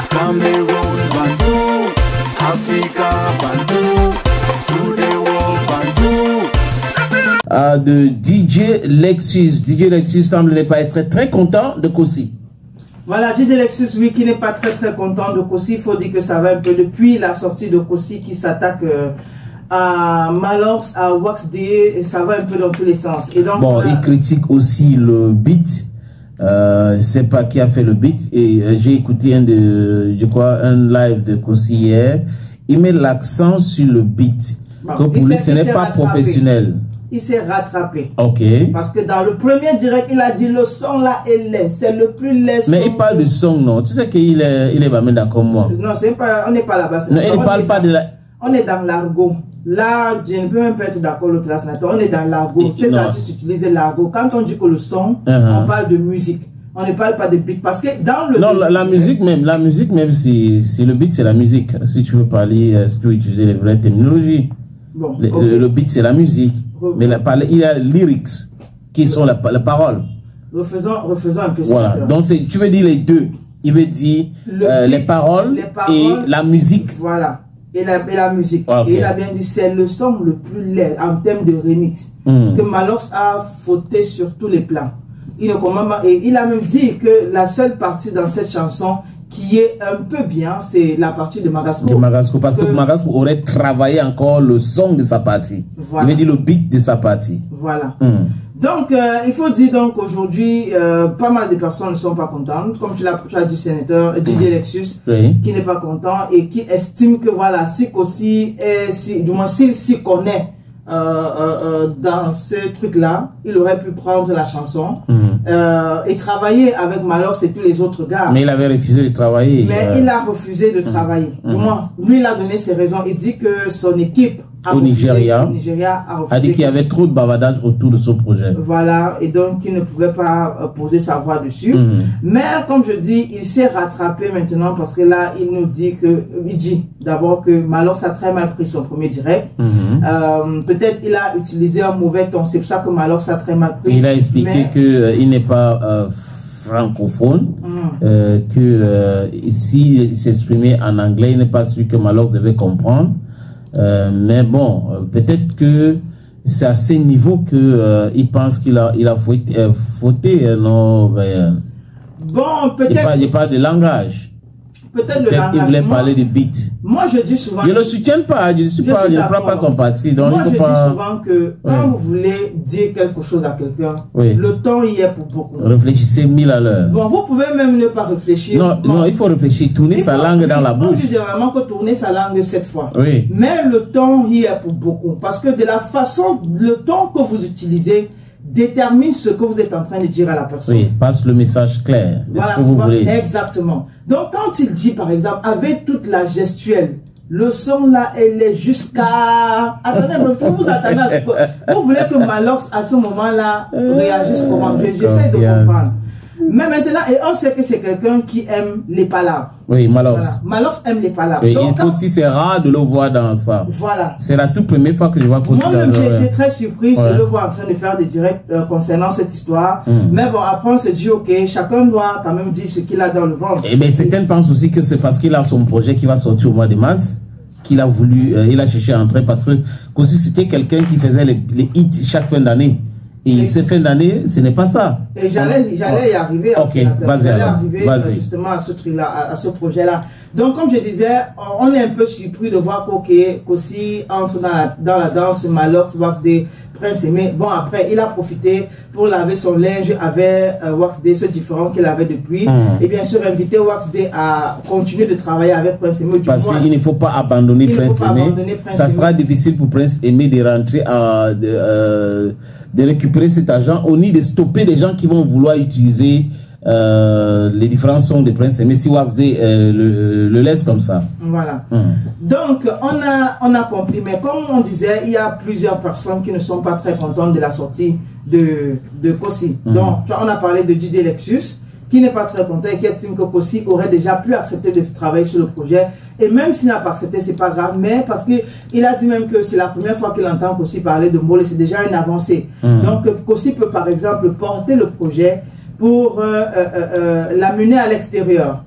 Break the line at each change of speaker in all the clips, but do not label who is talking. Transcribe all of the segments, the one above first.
Cameroon, Bandou, Africa, Bandou, to the world, Bandou.
De DJ Lexus. DJ Lexus semble ne pas être très content de Kossy.
Voilà, DJ Lexus, oui, qui n'est pas très content de Kossy. Il faut dire que ça va un peu depuis la sortie de Kossy qui s'attaque à Malox, à Wax D, et ça va un peu dans tous les sens. Et donc,
bon, il critique aussi le beat. Je sais pas qui a fait le beat. Et j'ai écouté un live de Kossy hier. Il met l'accent sur le beat. Bon, que pour lui, ce n'est pas professionnel.
Il s'est rattrapé.
Ok.
Parce que dans le premier direct, il a dit le son là est laid. C'est le plus laid.
Mais il parle de son, non? Tu sais qu'il est pas même d'accord moi.
Non, on n'est pas là-bas.
Non, il ne parle pas de la...
On est dans l'argot. Là, je ne peux même pas être d'accord l'autre là. On est dans l'argot. Ces artistes utilisent l'argot. Quand on dit que le son, on parle de musique. On ne parle pas de beat. Parce que dans le...
Non, la musique même, si le beat c'est la musique. Si tu veux parler, si tu veux utiliser les vraies terminologies. Bon, le beat c'est la musique. Mais il y a lyrics qui sont la parole.
Refaisons un peu ça.
Voilà. Donc tu veux dire les deux. Il veut dire les paroles et la musique.
Voilà. Et la musique. Okay. Et il a bien dit c'est le son le plus laid en termes de remix. Que Malox a fauté sur tous les plans. Et il a même dit que la seule partie dans cette chanson qui est un peu bien, c'est la partie de Magasco. De
Magasco, parce que Magasco aurait travaillé encore le son de sa partie. Voilà. Il veut dire le beat de sa partie.
Voilà. Donc, il faut dire donc aujourd'hui, pas mal de personnes ne sont pas contentes. Comme tu as dit, sénateur, DJ Lexus, qui n'est pas content et qui estime que voilà, si Kossy, du moins s'il s'y connaît dans ce truc-là, il aurait pu prendre la chanson et travailler avec Malox et tous les autres gars.
Mais il avait refusé de travailler.
Mais il a refusé de travailler. Du moins, lui, il a donné ses raisons. Il dit que son équipe
au Nigeria a dit qu'il y avait trop de bavardage autour de ce projet.
Voilà, et donc il ne pouvait pas poser sa voix dessus. Mais comme je dis, il s'est rattrapé maintenant parce que là, il nous dit que, il dit d'abord que Malox a très mal pris son premier direct. Peut-être il a utilisé un mauvais ton, c'est pour ça que Malox a très mal pris.
Il a expliqué qu'il n'est pas francophone, que s'il s'exprimait en anglais, il n'est pas sûr que Malox devait comprendre. Mais bon, peut-être que c'est à ce niveau que il pense qu'il a fauté. Non,
bon, peut-être.
Il parle de langage.
Peut-être le langage.
Il voulait parler de beat.
Moi, je dis souvent.
Je ne le soutiens pas. Je ne prends pas son parti. Donc
moi,
je
dis souvent que quand vous voulez dire quelque chose à quelqu'un, le temps y est pour beaucoup.
Réfléchissez 1000 à l'heure.
Bon, vous pouvez même ne pas réfléchir.
Non, il faut réfléchir. Tourner sa langue dans la bouche.
On dit généralement que tourner sa langue 7 fois.
Oui.
Mais le temps y est pour beaucoup. Parce que de la façon, le temps que vous utilisez détermine ce que vous êtes en train de dire à la personne.
Oui, passe le message clair de ce que vous voulez.
Exactement. Donc, quand il dit, par exemple, avec toute la gestuelle, le son là, elle est jusqu'à... Attendez, vous attendez à ce que... Vous voulez que Malox, à ce moment-là, réagisse comment? J'essaie de comprendre. Mais maintenant, et on sait que c'est quelqu'un qui aime les palabres.
Oui, Malox.
Voilà. Malox aime les palabres.
Oui, donc, aussi, c'est rare de le voir dans ça.
Voilà.
C'est la toute première fois que je vois Kossy dans
moi-même, j'ai été très surprise de le voir en train de faire des directs concernant cette histoire. Mais bon, après, on se dit, ok, chacun doit quand même dire ce qu'il a dans le ventre.
Et bien, certains pensent aussi que c'est parce qu'il a son projet qui va sortir au mois de mars qu'il a voulu, il a cherché à entrer parce que Kossy, c'était quelqu'un qui faisait les hits chaque fin d'année. Et cette fin d'année, ce n'est pas ça.
Et j'allais y arriver.
Ok, vas-y alors.
Justement à ce truc-là, à ce projet-là. Donc, comme je disais, on est un peu surpris de voir Kossy entre dans la danse, Malox, Wax D, Prince Aimé. Bon, après, il a profité pour laver son linge avec Wax D, ce différent qu'il avait depuis. Et bien sûr, inviter Wax D à continuer de travailler avec Prince Aimé.
Parce qu'il ne faut pas abandonner Prince Aimé. Ça sera difficile pour Prince Aimé de rentrer de récupérer cet argent au nid de stopper des gens qui vont vouloir utiliser les différents sons de Prince Aimé si Wax D le laisse comme ça. Voilà.
Donc, on a compris. Mais comme on disait, il y a plusieurs personnes qui ne sont pas très contentes de la sortie de Kossy. Donc, on a parlé de DJ Lexus, qui n'est pas très content et qui estime que Kossy aurait déjà pu accepter de travailler sur le projet. Et même s'il n'a pas accepté, c'est pas grave. Mais parce qu'il a dit même que c'est la première fois qu'il entend Kossy parler de Mbolé, c'est déjà une avancée. Donc, Kossy peut par exemple porter le projet pour l'amener à l'extérieur.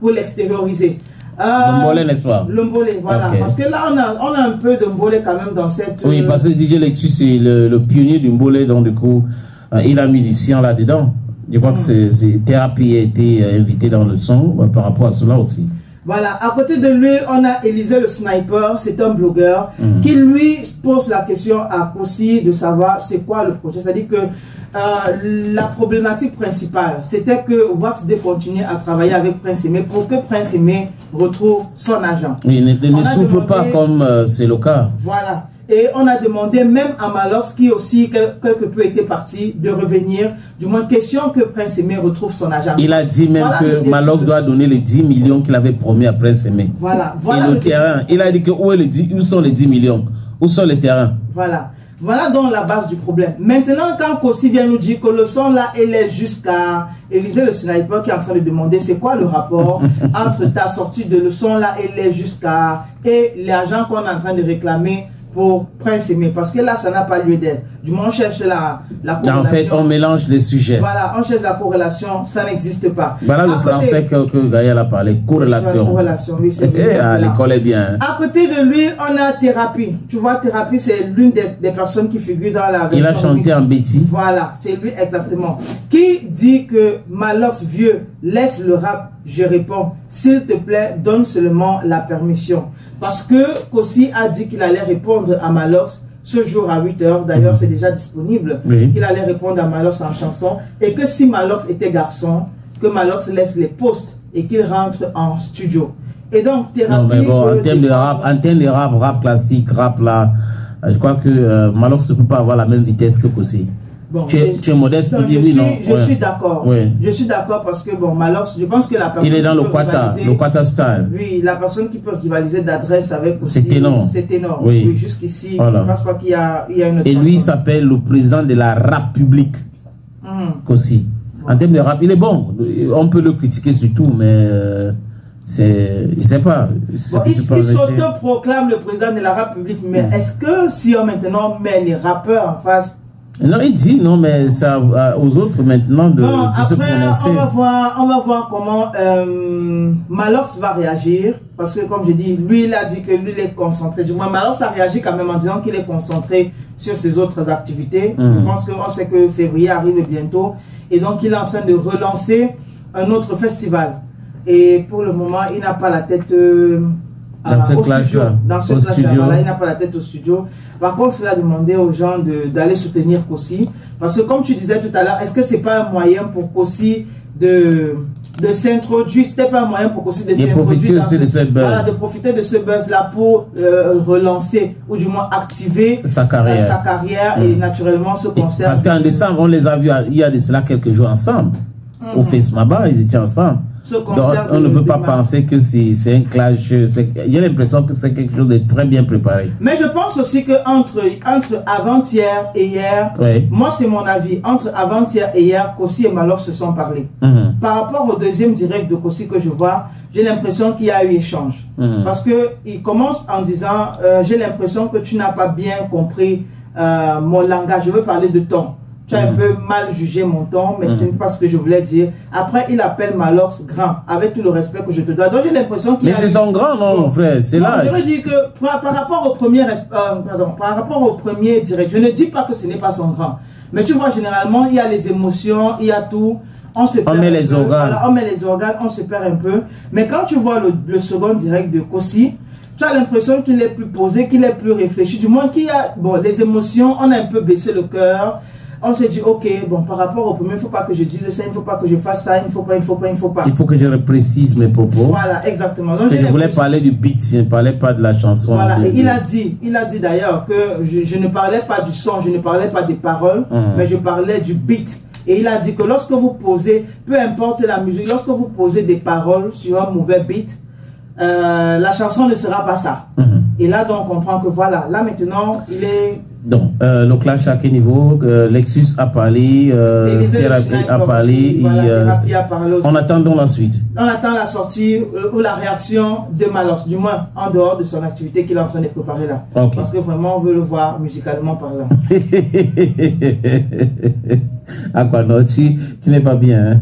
pour l'extérioriser.
L'Ombolé, n'est-ce pas?
L'Ombolé, voilà.
Okay.
Parce que là, on a un peu d'Ombolé quand même dans cette...
Oui, parce que DJ Lexus, c'est le pionnier du Mbolé, donc du coup, il a mis du sien là-dedans. Je crois que Thérapie a été invité dans le son par rapport à cela aussi.
Voilà, à côté de lui, on a Élisée le Sniper, c'est un blogueur qui lui pose la question à Kossi de savoir c'est quoi le projet. C'est-à-dire que la problématique principale, c'était que Wax D continue à travailler avec Prince Aimé pour que Prince Aimé retrouve son agent.
Oui, ne souffre pas comme c'est le cas.
Voilà. Et on a demandé même à Malox, qui aussi quelque peu était parti, de revenir. Du moins, question que Prince Aimé retrouve son agent.
Il a dit même que Malox doit donner les 10 millions qu'il avait promis à Prince Aimé.
Voilà.
Et le terrain, il a dit que où sont les 10 millions? Où sont les terrains?
Voilà. Voilà donc la base du problème. Maintenant, quand Kossi vient nous dire que le son là, il est jusqu'à Élisée le Sniper qui est en train de demander c'est quoi le rapport entre ta sortie de le son là, il est jusqu'à et l'argent qu'on est en train de réclamer pour Prince Aimé, parce que là ça n'a pas lieu d'être. Du moins on cherche la corrélation. En fait
on mélange les sujets.
Voilà, on cherche la corrélation, ça n'existe pas.
Voilà le français que Gaël a parlé, corrélation.
Corrélation, oui, c'est
l'école est bien.
À côté de lui, on a Thérapie. Tu vois, Thérapie, c'est l'une des personnes qui figure dans la version.
Il a chanté en Betty.
Voilà, c'est lui exactement. Qui dit que Malox vieux, laisse le rap, je réponds, s'il te plaît, donne seulement la permission. Parce que Kossi a dit qu'il allait répondre à Malox ce jour à 8 h, d'ailleurs c'est déjà disponible, qu'il allait répondre à Malox en chanson, et que si Malox était garçon, que Malox laisse les postes et qu'il rentre en studio. Et donc, Thérapie...
Non, mais bon, en termes de rap classique, rap là, je crois que Malox ne peut pas avoir la même vitesse que Kossi.
Bon,
tu es modeste pour dire oui, non?
Je suis d'accord. Oui. Je suis d'accord parce que, bon, Malox, je pense que la personne...
Il est dans le Quata style.
Oui, la personne qui peut rivaliser d'adresse avec aussi...
C'est énorme.
C'est énorme. Oui, jusqu'ici,
voilà.
Je ne pense pas qu'il y a une autre
Et lui, il s'appelle le président de la rap publique. Kossi. En termes de rap, il est bon. On peut le critiquer sur tout, mais... je ne sais pas.
Bon, il s'auto-proclame le président de la rap publique, mais est-ce que si on maintenant met les rappeurs en face...
Non, il dit non, mais ça aux autres maintenant de se prononcer.
On va voir comment Malox va réagir. Parce que comme je dis, lui il a dit que lui il est concentré. Du moins, Malox a réagi quand même en disant qu'il est concentré sur ses autres activités. Je pense qu'on sait que février arrive bientôt. Et donc il est en train de relancer un autre festival. Et pour le moment, il n'a pas la tête...
dans ce clash-là,
voilà, il n'a pas la tête au studio. Par contre, il a demandé aux gens d'aller soutenir Kossi. Parce que comme tu disais tout à l'heure, est-ce que c'est pas un moyen pour Kossi de s'introduire? C'était pas un moyen pour Kossi de s'introduire de profiter de ce buzz-là pour relancer, ou du moins activer sa carrière et naturellement ce concert.
Parce qu'en décembre, on les a vus il y a de cela quelques jours ensemble. Au FESMABA, ils étaient ensemble. Donc, on ne peut pas penser que c'est un clash. Il y a l'impression que c'est quelque chose de très bien préparé.
Mais je pense aussi que entre avant-hier et hier, moi c'est mon avis, entre avant-hier et hier, Kossi et Malox se sont parlé. Par rapport au deuxième direct de Kossi que je vois, j'ai l'impression qu'il y a eu échange. Parce qu'il commence en disant, j'ai l'impression que tu n'as pas bien compris mon langage, je veux parler de ton. Tu as un peu mal jugé mon ton, mais ce n'est pas ce que je voulais dire. Après, il appelle Malox grand, avec tout le respect que je te dois. Donc, j'ai l'impression qu'il...
Mais c'est son grand, non, mon frère, c'est là.
Je veux dire que par rapport au premier direct, je ne dis pas que ce n'est pas son grand. Mais tu vois, généralement, il y a les émotions, il y a tout. On met les organes. Voilà, on met les organes, on se perd un peu. Mais quand tu vois le second direct de Kossi, tu as l'impression qu'il est plus posé, qu'il est plus réfléchi. Du moins qu'il y a, bon, les émotions, on a un peu baissé le cœur. On s'est dit, ok, bon, par rapport au premier, il ne faut pas que je dise ça, il ne faut pas que je fasse ça, il ne faut pas.
Il faut que je précise mes propos.
Voilà, exactement. Donc,
je voulais parler du beat, je ne parlais pas de la chanson.
Voilà, et il a dit d'ailleurs que je ne parlais pas du son, je ne parlais pas des paroles, mais je parlais du beat. Et il a dit que lorsque vous posez, peu importe la musique, lorsque vous posez des paroles sur un mauvais beat, la chanson ne sera pas ça. Et là, donc, on comprend que voilà, là maintenant, il est...
Donc, le clash à quel niveau? Lexus a parlé, Thérapie a parlé,
Thérapie a parlé aussi.
On attend donc la suite.
On attend la sortie ou la réaction de Malox, du moins en dehors de son activité qu'il est en train de préparer là. Parce que vraiment, on veut le voir musicalement parlant.
Ah quoi, non, tu n'es pas bien, hein?